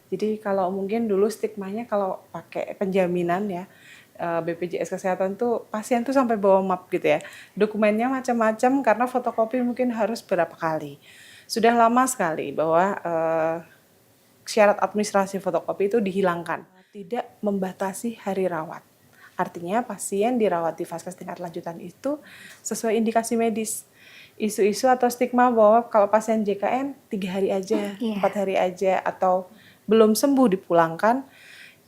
Jadi kalau mungkin dulu stigmanya kalau pakai penjaminan ya, BPJS Kesehatan tuh pasien tuh sampai bawa map gitu ya. Dokumennya macam-macam karena fotokopi mungkin harus berapa kali. Sudah lama sekali bahwa syarat administrasi fotokopi itu dihilangkan. Tidak membatasi hari rawat. Artinya pasien dirawat di vaskes tingkat lanjutan itu sesuai indikasi medis. Isu-isu atau stigma bahwa kalau pasien JKN 3 hari aja, 4 hari aja, atau belum sembuh dipulangkan,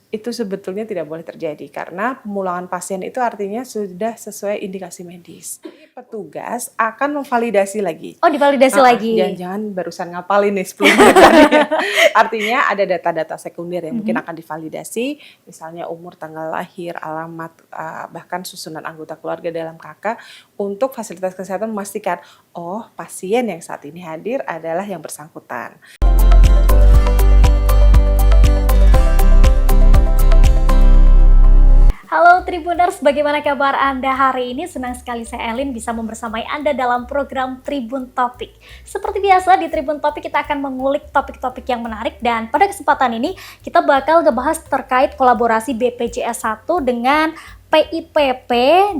itu sebetulnya tidak boleh terjadi karena pemulangan pasien itu artinya sudah sesuai indikasi medis. Petugas akan memvalidasi lagi. Oh, divalidasi lagi. Jangan-jangan barusan ngapalin nih 10 menit tadi. Artinya ada data-data sekunder yang mungkin akan divalidasi, misalnya umur, tanggal lahir, alamat, bahkan susunan anggota keluarga dalam KK, untuk fasilitas kesehatan memastikan, oh pasien yang saat ini hadir adalah yang bersangkutan. Halo Tribuners, bagaimana kabar Anda hari ini? Senang sekali saya Elin bisa membersamai Anda dalam program Tribun Topik. Seperti biasa di Tribun Topik kita akan mengulik topik-topik yang menarik, dan pada kesempatan ini kita bakal ngebahas terkait kolaborasi BPJS 1 dengan PIPP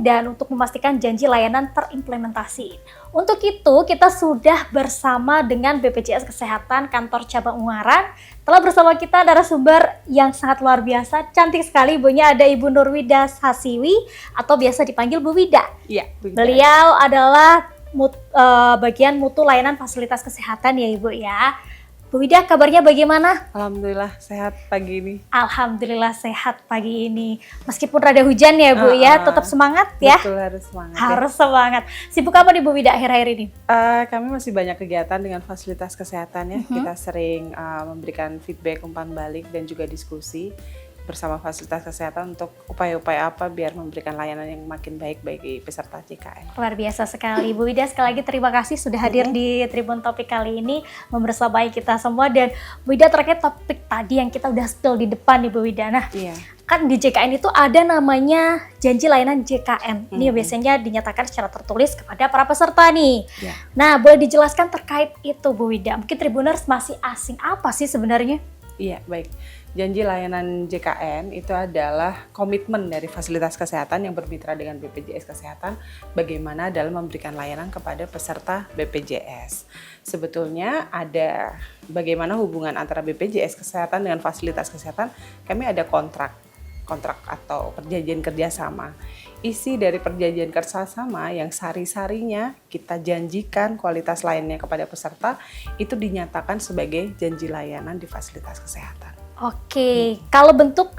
dan untuk memastikan janji layanan terimplementasi. Untuk itu kita sudah bersama dengan BPJS Kesehatan Kantor Cabang Ungaran. Telah bersama kita narasumber yang sangat luar biasa, cantik sekali ibunya, ada Ibu Nurwida Hasiwi atau biasa dipanggil Bu Wida. Iya, beliau adalah bagian mutu layanan fasilitas kesehatan ya Ibu ya. Bu Wida, kabarnya bagaimana? Alhamdulillah sehat pagi ini. Alhamdulillah sehat pagi ini. Meskipun rada hujan ya Bu ya, tetap semangat ya? Betul, harus semangat. Harus semangat. Sibuk apa nih Bu Wida akhir-akhir ini? Kami masih banyak kegiatan dengan fasilitas kesehatan ya. Kita sering memberikan feedback, umpan balik, dan juga diskusi bersama fasilitas kesehatan untuk upaya-upaya apa biar memberikan layanan yang makin baik bagi peserta JKN. Luar biasa sekali Bu Wida, sekali lagi terima kasih sudah hadir di Tribun Topik kali ini membersamai kita semua. Dan Bu Wida, terkait topik tadi yang kita udah spill di depan nih Bu Wida, nah kan di JKN itu ada namanya janji layanan JKN. Ini biasanya dinyatakan secara tertulis kepada para peserta nih. Nah, boleh dijelaskan terkait itu Bu Wida? Mungkin Tribuners masih asing, apa sih sebenarnya? Iya, baik. Janji layanan JKN itu adalah komitmen dari fasilitas kesehatan yang bermitra dengan BPJS Kesehatan bagaimana dalam memberikan layanan kepada peserta BPJS. Sebetulnya ada bagaimana hubungan antara BPJS Kesehatan dengan fasilitas kesehatan, kami ada kontrak atau perjanjian kerjasama. Isi dari perjanjian kerjasama yang sari-sarinya kita janjikan kualitas lainnya kepada peserta itu dinyatakan sebagai janji layanan di fasilitas kesehatan. Oke, kalau bentuk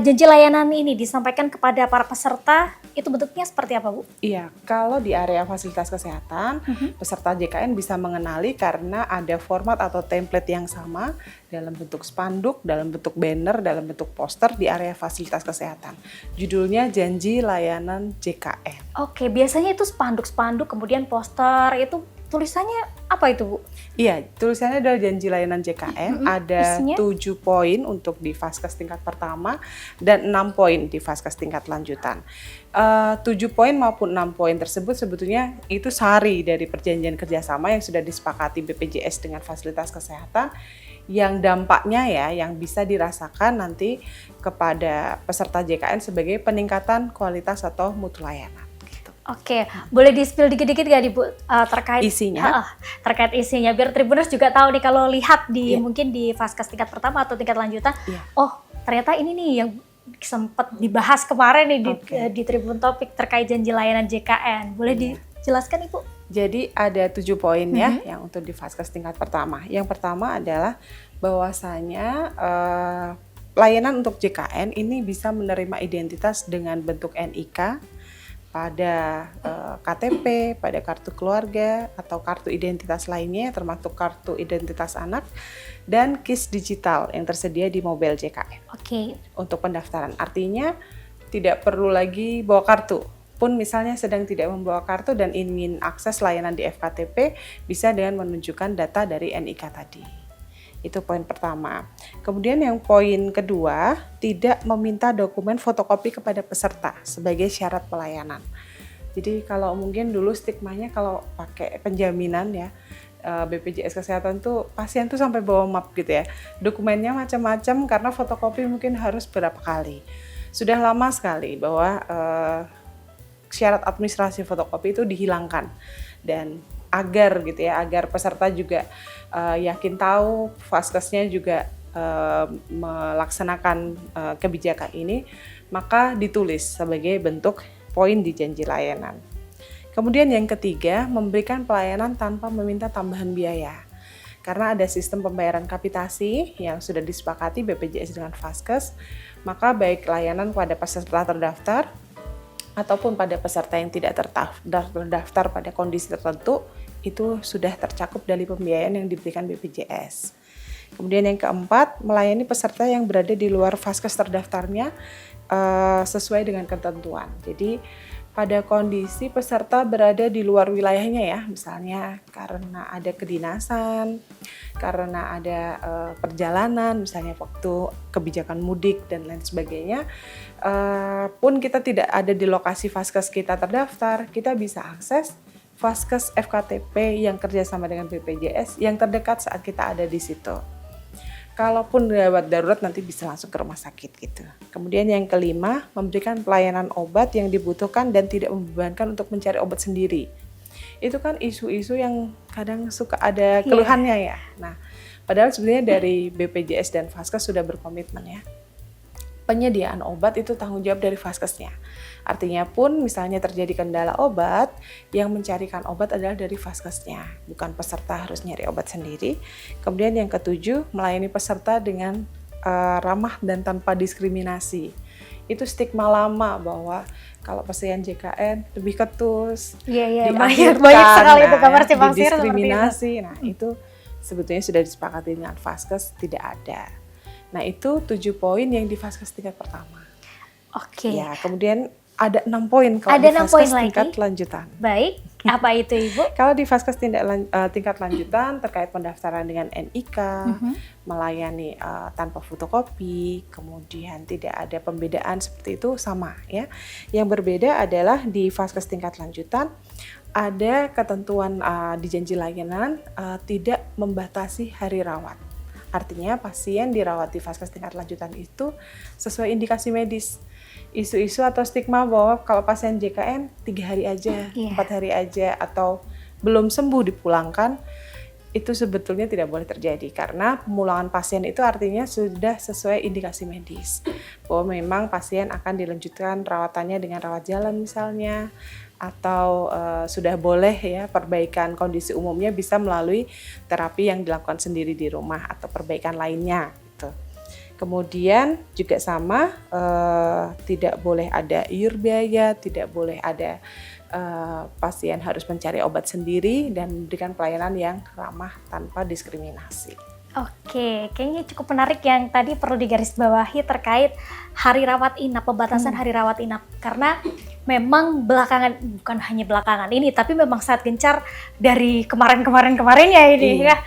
janji layanan ini disampaikan kepada para peserta, itu bentuknya seperti apa Bu? Iya, kalau di area fasilitas kesehatan, peserta JKN bisa mengenali karena ada format atau template yang sama dalam bentuk spanduk, dalam bentuk banner, dalam bentuk poster di area fasilitas kesehatan. Judulnya Janji Layanan JKN. Oke, biasanya itu spanduk-spanduk, kemudian poster, itu tulisannya apa itu Bu? Iya, tulisannya adalah janji layanan JKN, ada isinya? 7 poin untuk di vaskes tingkat pertama dan 6 poin di vaskes tingkat lanjutan. 7 poin maupun 6 poin tersebut sebetulnya itu sari dari perjanjian kerjasama yang sudah disepakati BPJS dengan fasilitas kesehatan, yang dampaknya ya yang bisa dirasakan nanti kepada peserta JKN sebagai peningkatan kualitas atau mutu layanan. Oke, boleh di-spill dikit-dikit gak Bu terkait isinya? Terkait isinya, biar Tribuners juga tahu nih kalau lihat di mungkin di vaskes tingkat pertama atau tingkat lanjutan, oh ternyata ini nih yang sempat dibahas kemarin nih di Tribun Topik terkait janji layanan JKN. Boleh dijelaskan Ibu? Jadi ada 7 poin ya yang untuk di vaskes tingkat pertama. Yang pertama adalah bahwasanya layanan untuk JKN ini bisa menerima identitas dengan bentuk NIK pada KTP, pada kartu keluarga atau kartu identitas lainnya termasuk kartu identitas anak dan KIS digital yang tersedia di mobile JKN. Untuk pendaftaran artinya tidak perlu lagi bawa kartu. Pun misalnya sedang tidak membawa kartu dan ingin akses layanan di FKTP bisa dengan menunjukkan data dari NIK tadi. Itu poin pertama. Kemudian yang poin kedua, tidak meminta dokumen fotokopi kepada peserta sebagai syarat pelayanan. Jadi kalau mungkin dulu stigmanya kalau pakai penjaminan ya, BPJS Kesehatan tuh pasien tuh sampai bawa map gitu ya. Dokumennya macam-macam karena fotokopi mungkin harus berapa kali. Sudah lama sekali bahwa syarat administrasi fotokopi itu dihilangkan, dan agar gitu ya, agar peserta juga yakin tahu, Vaskesnya juga melaksanakan kebijakan ini, maka ditulis sebagai bentuk poin di janji layanan. Kemudian yang ketiga, memberikan pelayanan tanpa meminta tambahan biaya. Karena ada sistem pembayaran kapitasi yang sudah disepakati BPJS dengan Vaskes, maka baik layanan kepada peserta terdaftar ataupun pada peserta yang tidak terdaftar pada kondisi tertentu, itu sudah tercakup dari pembiayaan yang diberikan BPJS. Kemudian yang keempat, melayani peserta yang berada di luar Vaskes terdaftarnya sesuai dengan ketentuan. Jadi pada kondisi peserta berada di luar wilayahnya ya, misalnya karena ada kedinasan, karena ada perjalanan, misalnya waktu kebijakan mudik dan lain sebagainya, pun kita tidak ada di lokasi Vaskes kita terdaftar, kita bisa akses Vaskes FKTP yang kerjasama dengan BPJS yang terdekat saat kita ada di situ. Kalaupun gawat darurat nanti bisa langsung ke rumah sakit gitu. Kemudian yang kelima, memberikan pelayanan obat yang dibutuhkan dan tidak membebankan untuk mencari obat sendiri. Itu kan isu-isu yang kadang suka ada keluhannya ya. Nah, padahal sebenarnya dari BPJS dan Vaskes sudah berkomitmen ya. Penyediaan obat itu tanggung jawab dari Vaskesnya. Artinya pun misalnya terjadi kendala obat, yang mencarikan obat adalah dari Vaskesnya, bukan peserta harus nyari obat sendiri. Kemudian yang ketujuh, melayani peserta dengan ramah dan tanpa diskriminasi. Itu stigma lama bahwa kalau pasien JKN lebih ketus, banyak sekali itu kabar simpang siur didiskriminasi. Nah itu sebetulnya sudah disepakati dengan Vaskes, tidak ada. Nah itu 7 poin yang di Vaskes tingkat pertama. Oke. Ya, kemudian ada 6 poin kalau ada di Vaskes tingkat lanjutan. Baik, apa itu Ibu? Kalau di Vaskes tingkat lanjutan terkait pendaftaran dengan NIK, melayani tanpa fotokopi, kemudian tidak ada pembedaan seperti itu, sama ya. Yang berbeda adalah di Vaskes tingkat lanjutan ada ketentuan di janji layanan tidak membatasi hari rawat. Artinya pasien dirawat di Vaskes tingkat lanjutan itu sesuai indikasi medis. Isu-isu atau stigma bahwa kalau pasien JKN 3 hari aja, 4 hari aja, atau belum sembuh dipulangkan, itu sebetulnya tidak boleh terjadi. Karena pemulangan pasien itu artinya sudah sesuai indikasi medis. Bahwa memang pasien akan dilanjutkan rawatannya dengan rawat jalan misalnya, atau sudah boleh ya perbaikan kondisi umumnya bisa melalui terapi yang dilakukan sendiri di rumah atau perbaikan lainnya gitu. Kemudian juga sama, tidak boleh ada iur biaya, tidak boleh ada pasien harus mencari obat sendiri, dan memberikan pelayanan yang ramah tanpa diskriminasi. Oke, kayaknya cukup menarik yang tadi perlu digarisbawahi terkait hari rawat inap, pembatasan hari rawat inap. Karena memang bukan hanya belakangan ini, tapi memang sangat gencar dari kemarin ya ini ya.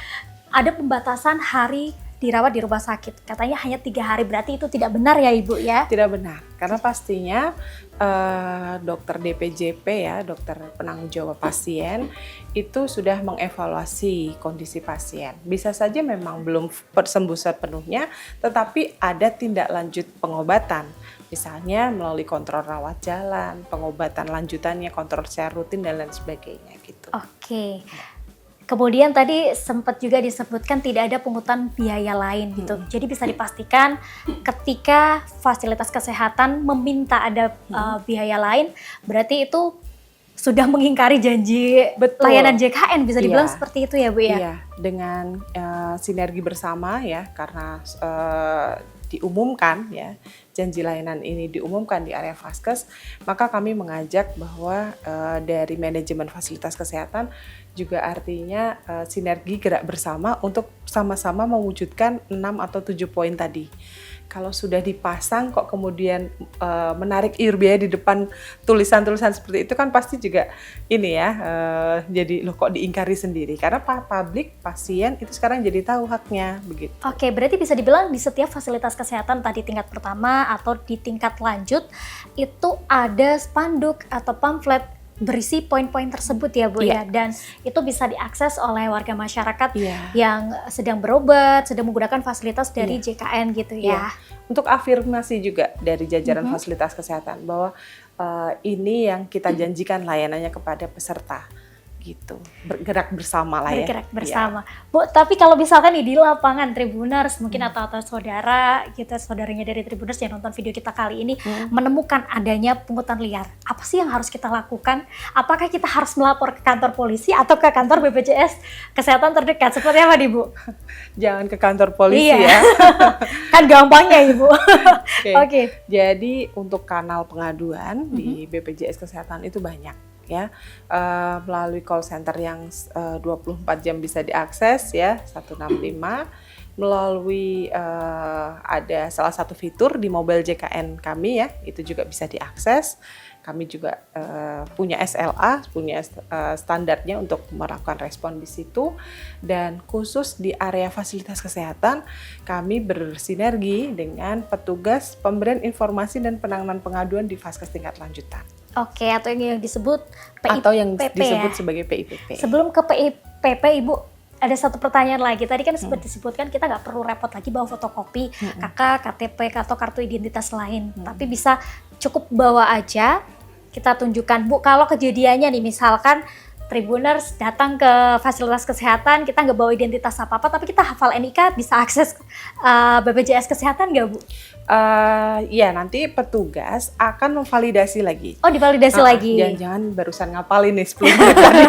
Ada pembatasan hari dirawat di rumah sakit. Katanya hanya 3 hari, berarti itu tidak benar ya Ibu ya? Tidak benar, karena pastinya dokter DPJP ya, dokter penanggung jawab pasien, itu sudah mengevaluasi kondisi pasien. Bisa saja memang belum sembuh sepenuhnya, tetapi ada tindak lanjut pengobatan. Misalnya melalui kontrol rawat jalan, pengobatan lanjutannya, kontrol secara rutin dan lain sebagainya gitu. Oke. Kemudian tadi sempat juga disebutkan tidak ada pungutan biaya lain gitu. Jadi bisa dipastikan ketika fasilitas kesehatan meminta ada biaya lain, berarti itu sudah mengingkari janji layanan JKN, bisa dibilang seperti itu ya Bu ya? Iya, dengan sinergi bersama ya, karena diumumkan ya, janji layanan ini diumumkan di area Vaskes, maka kami mengajak bahwa dari manajemen fasilitas kesehatan juga artinya sinergi gerak bersama untuk sama-sama mewujudkan 6 atau 7 poin tadi. Kalau sudah dipasang kok kemudian menarik iur biaya di depan tulisan-tulisan seperti itu kan pasti juga ini ya, jadi loh kok diingkari sendiri. Karena publik, pasien itu sekarang jadi tahu haknya begitu. Oke, berarti bisa dibilang di setiap fasilitas kesehatan tadi tingkat pertama atau di tingkat lanjut itu ada spanduk atau pamflet berisi poin-poin tersebut ya Bu ya, dan itu bisa diakses oleh warga masyarakat yang sedang berobat, sedang menggunakan fasilitas dari JKN gitu ya. Untuk afirmasi juga dari jajaran fasilitas kesehatan bahwa ini yang kita janjikan layanannya kepada peserta gitu, bergerak bersama lah ya. Bergerak bersama. Bu, tapi kalau misalkan di lapangan Tribuners mungkin atau saudara kita, saudaranya dari Tribuners yang nonton video kita kali ini menemukan adanya pungutan liar, apa sih yang harus kita lakukan? Apakah kita harus melapor ke kantor polisi atau ke kantor BPJS Kesehatan terdekat? Seperti apa nih Bu? Jangan ke kantor polisi ya. Kan gampangnya Ibu. Oke. Jadi untuk kanal pengaduan di BPJS Kesehatan itu banyak ya, melalui call center yang 24 jam bisa diakses ya, 165, melalui ada salah satu fitur di mobile JKN kami ya, itu juga bisa diakses. Kami juga punya SLA, punya standarnya untuk melakukan respon di situ. Dan khusus di area fasilitas kesehatan, kami bersinergi dengan petugas pemberian informasi dan penanganan pengaduan di Vaskes tingkat lanjutan. Oke, atau yang disebut PIPP atau yang disebut ya? Sebagai PIPP. Sebelum ke PIPP Ibu, ada satu pertanyaan lagi. Tadi kan seperti disebutkan kita nggak perlu repot lagi bawa fotokopi KK, KTP atau kartu identitas lain, tapi bisa cukup bawa aja, kita tunjukkan. Bu, kalau kejadiannya nih misalkan Tribuners datang ke fasilitas kesehatan, kita nggak bawa identitas apa-apa, tapi kita hafal NIK, bisa akses BPJS Kesehatan nggak Bu? Ya, nanti petugas akan memvalidasi lagi. Oh, divalidasi lagi? Jangan barusan ngapalin nih 10 menit tadi.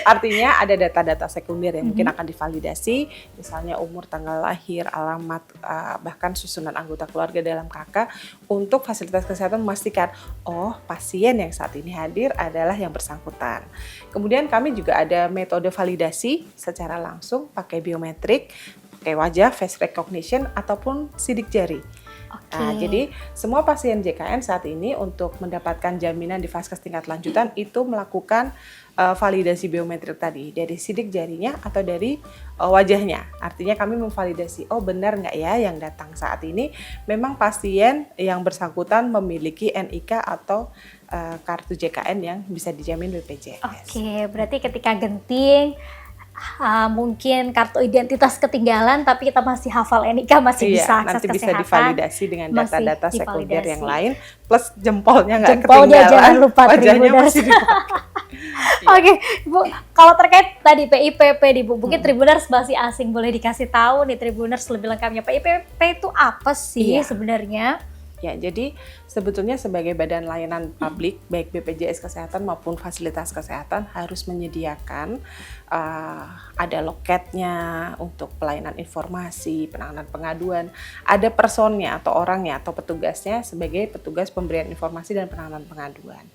Artinya ada data-data sekunder yang mungkin akan divalidasi, misalnya umur, tanggal lahir, alamat, bahkan susunan anggota keluarga dalam KK, untuk fasilitas kesehatan memastikan, oh pasien yang saat ini hadir adalah yang bersangkutan. Kemudian kami juga ada metode validasi secara langsung pakai biometrik, pakai wajah, face recognition, ataupun sidik jari. Nah, jadi semua pasien JKN saat ini untuk mendapatkan jaminan di Vaskes tingkat lanjutan itu melakukan validasi biometrik tadi dari sidik jarinya atau dari wajahnya. Artinya kami memvalidasi, oh benar nggak ya yang datang saat ini memang pasien yang bersangkutan memiliki NIK atau kartu JKN yang bisa dijamin BPJS. Oke, berarti ketika genting mungkin kartu identitas ketinggalan tapi kita masih hafal NIK, masih bisa akses nanti kesehatan. Bisa divalidasi dengan data-data sekunder yang lain plus jempolnya nggak ketinggalan. Jangan lupa, wajahnya masih dipakai. Oke, Bu, kalau terkait tadi PIPP nih Bu, mungkin Tribuners masih asing, boleh dikasih tahu nih Tribuners lebih lengkapnya PIPP itu apa sih sebenarnya? Ya, jadi sebetulnya sebagai badan layanan publik, baik BPJS Kesehatan maupun fasilitas kesehatan harus menyediakan ada loketnya untuk pelayanan informasi, penanganan pengaduan, ada personnya atau orangnya atau petugasnya sebagai petugas pemberian informasi dan penanganan pengaduan.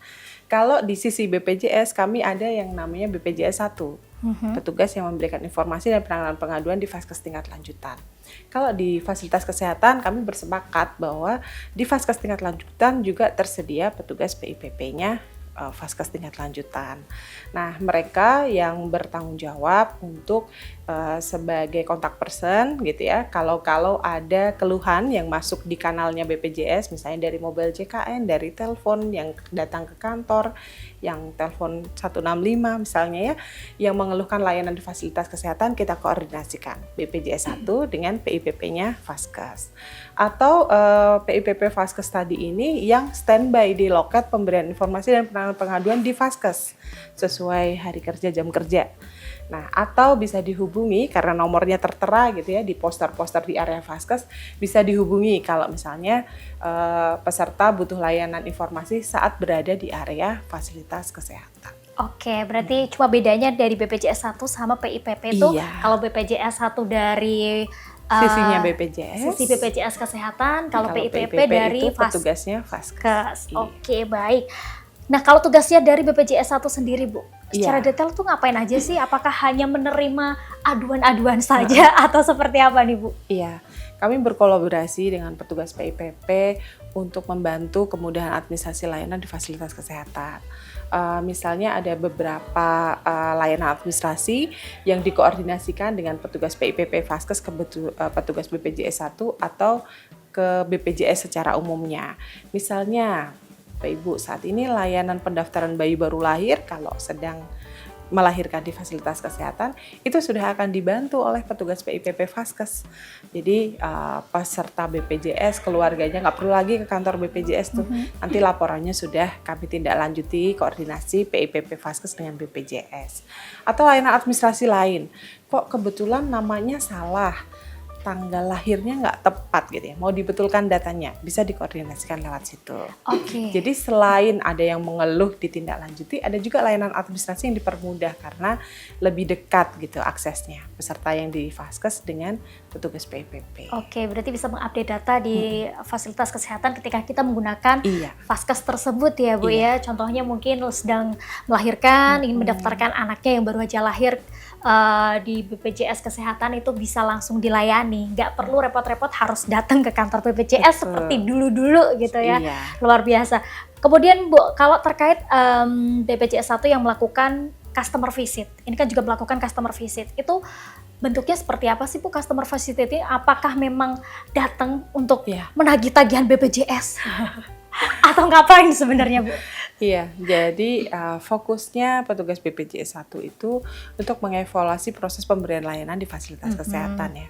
Kalau di sisi BPJS kami ada yang namanya BPJS 1, petugas yang memberikan informasi dan penanganan pengaduan di Vaskes tingkat lanjutan. Kalau di fasilitas kesehatan kami bersepakat bahwa di Vaskes tingkat lanjutan juga tersedia petugas PIPP-nya Vaskes tingkat lanjutan. Nah, mereka yang bertanggung jawab untuk sebagai kontak person gitu ya. Kalau ada keluhan yang masuk di kanalnya BPJS, misalnya dari mobile JKN, dari telepon yang datang ke kantor, yang telepon 165 misalnya ya, yang mengeluhkan layanan di fasilitas kesehatan, kita koordinasikan BPJS 1 dengan PIPP-nya Vaskes. Atau PIPP Vaskes tadi ini yang standby di loket pemberian informasi dan penanganan pengaduan di Vaskes sesuai hari kerja, jam kerja. Nah, atau bisa dihubungi karena nomornya tertera gitu ya di poster-poster di area Vaskes, bisa dihubungi kalau misalnya peserta butuh layanan informasi saat berada di area fasilitas kesehatan. Oke, berarti cuma bedanya dari BPJS 1 sama PIPP itu, kalau BPJS 1 dari sisinya BPJS, sisi BPJS Kesehatan, kalau PIPP dari petugasnya Vaskes. Oke, baik. Nah, kalau tugasnya dari BPJS 1 sendiri, Bu, secara detail tuh ngapain aja sih? Apakah hanya menerima aduan-aduan saja atau seperti apa nih, Bu? Iya, kami berkolaborasi dengan petugas PIPP untuk membantu kemudahan administrasi layanan di fasilitas kesehatan. Misalnya ada beberapa layanan administrasi yang dikoordinasikan dengan petugas PIPP Vaskes ke petugas BPJS 1 atau ke BPJS secara umumnya. Misalnya Bapak Ibu, saat ini layanan pendaftaran bayi baru lahir kalau sedang melahirkan di fasilitas kesehatan itu sudah akan dibantu oleh petugas PIPP Vaskes. Jadi peserta BPJS keluarganya nggak perlu lagi ke kantor BPJS tuh. Nanti laporannya sudah kami tindak lanjuti koordinasi PIPP Vaskes dengan BPJS. Atau layanan administrasi lain. Kok kebetulan namanya salah, tanggal lahirnya nggak tepat gitu ya, mau dibetulkan datanya, bisa dikoordinasikan lewat situ. Oke. Jadi selain ada yang mengeluh ditindaklanjuti, ada juga layanan administrasi yang dipermudah karena lebih dekat gitu aksesnya peserta yang di Vaskes dengan petugas PIPP. Oke, berarti bisa mengupdate data di fasilitas kesehatan ketika kita menggunakan Vaskes tersebut ya Bu ya. Contohnya mungkin sedang melahirkan, ingin mendaftarkan anaknya yang baru aja lahir di BPJS Kesehatan, itu bisa langsung dilayani. Nggak perlu repot-repot harus datang ke kantor BPJS seperti dulu-dulu gitu ya. Luar biasa. Kemudian Bu, kalau terkait BPJS 1 yang melakukan customer visit, ini kan juga melakukan customer visit, itu bentuknya seperti apa sih Bu customer visit ini? Apakah memang datang untuk menagih tagihan BPJS? Atau ngapain sebenarnya Bu? Iya, jadi fokusnya petugas BPJS 1 itu untuk mengevaluasi proses pemberian layanan di fasilitas kesehatan ya.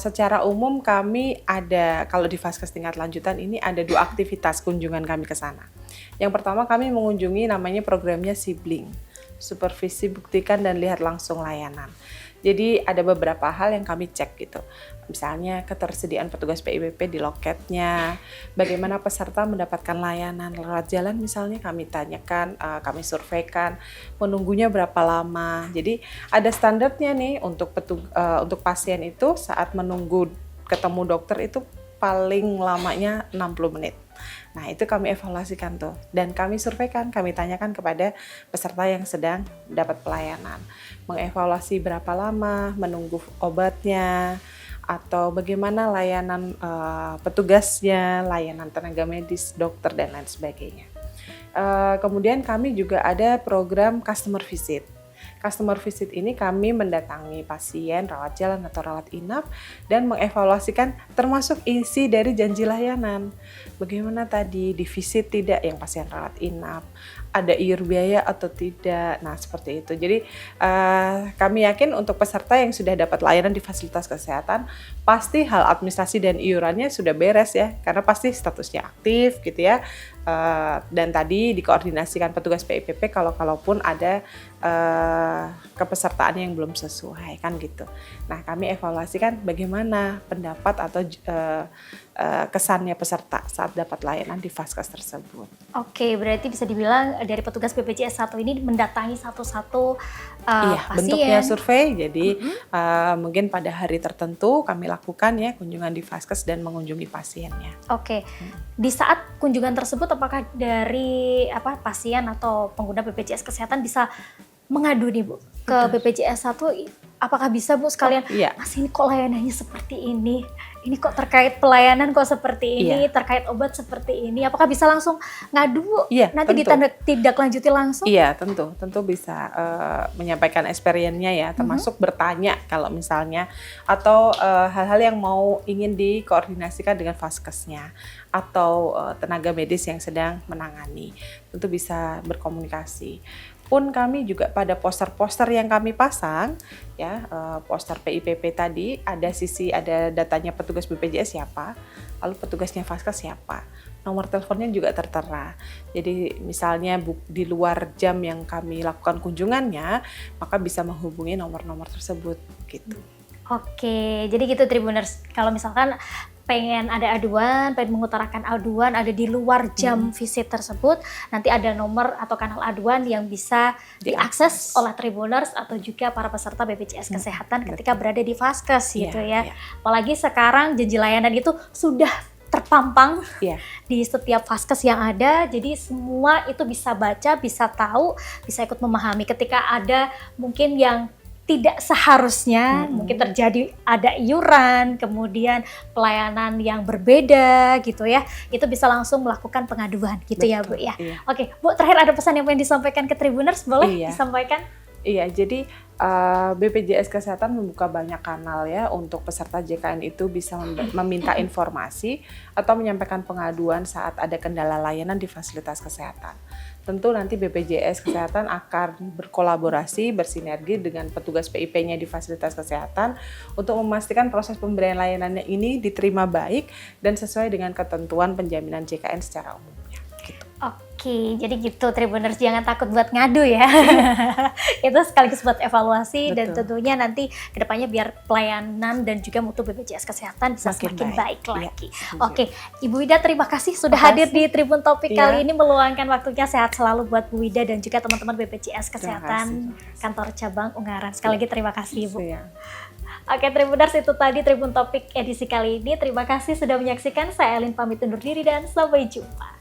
Secara umum kami ada, kalau di Vaskes tingkat lanjutan ini ada 2 aktivitas kunjungan kami ke sana. Yang pertama kami mengunjungi namanya programnya Sibling, supervisi buktikan dan lihat langsung layanan. Jadi ada beberapa hal yang kami cek gitu. Misalnya ketersediaan petugas PIPP di loketnya, bagaimana peserta mendapatkan layanan lewat jalan misalnya kami tanyakan, kami surveikan, menunggunya berapa lama. Jadi ada standarnya nih untuk pasien itu saat menunggu ketemu dokter itu paling lamanya 60 menit. Nah itu kami evaluasikan tuh dan kami surveikan, kami tanyakan kepada peserta yang sedang dapat pelayanan. Mengevaluasi berapa lama menunggu obatnya, atau bagaimana layanan petugasnya, layanan tenaga medis, dokter dan lain sebagainya. Kemudian kami juga ada program customer visit. Customer visit ini kami mendatangi pasien rawat jalan atau rawat inap dan mengevaluasikan termasuk isi dari janji layanan. Bagaimana tadi di visit tidak yang pasien rawat inap, ada iur biaya atau tidak. Nah seperti itu. Jadi kami yakin untuk peserta yang sudah dapat layanan di fasilitas kesehatan pasti hal administrasi dan iurannya sudah beres ya, karena pasti statusnya aktif gitu ya. Dan tadi dikoordinasikan petugas PIPP kalaupun ada kepesertaan yang belum sesuai kan gitu. Nah kami evaluasikan bagaimana pendapat atau kesannya peserta saat dapat layanan di Vaskes tersebut. Oke, berarti bisa dibilang dari petugas BPJS 1 ini mendatangi satu-satu pasien. Bentuknya survei, jadi mungkin pada hari tertentu kami lakukan ya kunjungan di Vaskes dan mengunjungi pasiennya. Oke, di saat kunjungan tersebut apakah dari pasien atau pengguna BPJS Kesehatan bisa mengadu nih Bu ke BPJS 1, apakah bisa Bu sekalian, Mas ini kok layanannya seperti ini kok terkait pelayanan kok seperti ini, terkait obat seperti ini, apakah bisa langsung ngadu Bu? Nanti ditindaklanjuti langsung? Iya tentu bisa menyampaikan experience-nya ya, termasuk bertanya kalau misalnya, atau hal-hal yang ingin dikoordinasikan dengan Vaskesnya atau tenaga medis yang sedang menangani, tentu bisa berkomunikasi. Pun kami juga pada poster-poster yang kami pasang ya, poster PIPP tadi ada datanya petugas BPJS siapa, lalu petugasnya Vaskes siapa, nomor teleponnya juga tertera. Jadi misalnya di luar jam yang kami lakukan kunjungannya, maka bisa menghubungi nomor-nomor tersebut gitu. Oke, jadi gitu Tribuners, kalau misalkan pengen ada aduan, pengen mengutarakan aduan ada di luar jam visit tersebut, nanti ada nomor atau kanal aduan yang bisa diakses oleh Tribuners atau juga para peserta BPJS Kesehatan ketika berada di Vaskes gitu ya. Apalagi sekarang janji layanan itu sudah terpampang di setiap Vaskes yang ada, jadi semua itu bisa baca, bisa tahu, bisa ikut memahami ketika ada mungkin yang tidak seharusnya, mungkin terjadi ada iuran, kemudian pelayanan yang berbeda gitu ya, itu bisa langsung melakukan pengaduan gitu. Betul, ya Bu ya. Oke Bu, terakhir ada pesan yang pengen disampaikan ke Tribuners, boleh disampaikan? Iya, jadi BPJS Kesehatan membuka banyak kanal ya untuk peserta JKN itu bisa meminta informasi atau menyampaikan pengaduan saat ada kendala layanan di fasilitas kesehatan. Tentu nanti BPJS Kesehatan akan berkolaborasi, bersinergi dengan petugas PIP-nya di fasilitas kesehatan untuk memastikan proses pemberian layanannya ini diterima baik dan sesuai dengan ketentuan penjaminan JKN secara umumnya. Gitu. Oke, jadi gitu Tribuners, jangan takut buat ngadu ya. Itu sekaligus buat evaluasi. Betul. Dan tentunya nanti kedepannya biar pelayanan dan juga mutu BPJS Kesehatan bisa semakin baik lagi. Ya, oke, Ibu Wida terima kasih sudah hadir di Tribun Topik kali ini, meluangkan waktunya. Sehat selalu buat Bu Wida dan juga teman-teman BPJS Kesehatan kantor cabang Ungaran. Sekali lagi terima kasih Ibu. Oke Tribuners, itu tadi Tribun Topik edisi kali ini. Terima kasih sudah menyaksikan. Saya Elin pamit undur diri dan sampai jumpa.